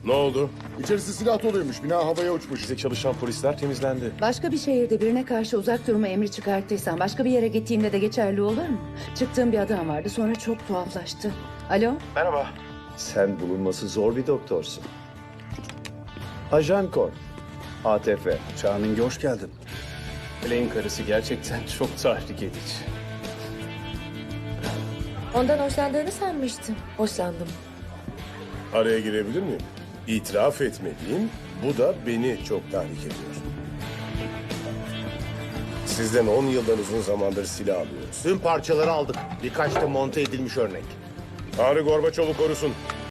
Ne oldu? İçerisi silah doluymuş. Bina havaya uçmuş. Bize çalışan polisler temizlendi. Başka bir şehirde birine karşı uzak durma emri çıkarttıysan başka bir yere gittiğinde de geçerli olur mu? Çıktığım bir adam vardı, sonra çok tuhaflaştı. Alo? Merhaba. Sen bulunması zor bir doktorsun. Ajan Korn, ATF. Çağınınki hoş geldin. Blaine karısı gerçekten çok tahrik edici. Ondan hoşlandığını sanmıştım. Hoşlandım. Araya girebilir miyim? İtiraf etmeliyim, bu da beni çok tahrik ediyor. Sizden 10 yıldan uzun zamandır silah alıyoruz. Tüm parçaları aldık. Birkaç da monte edilmiş örnek. Tanrı Gorbaçov'u korusun.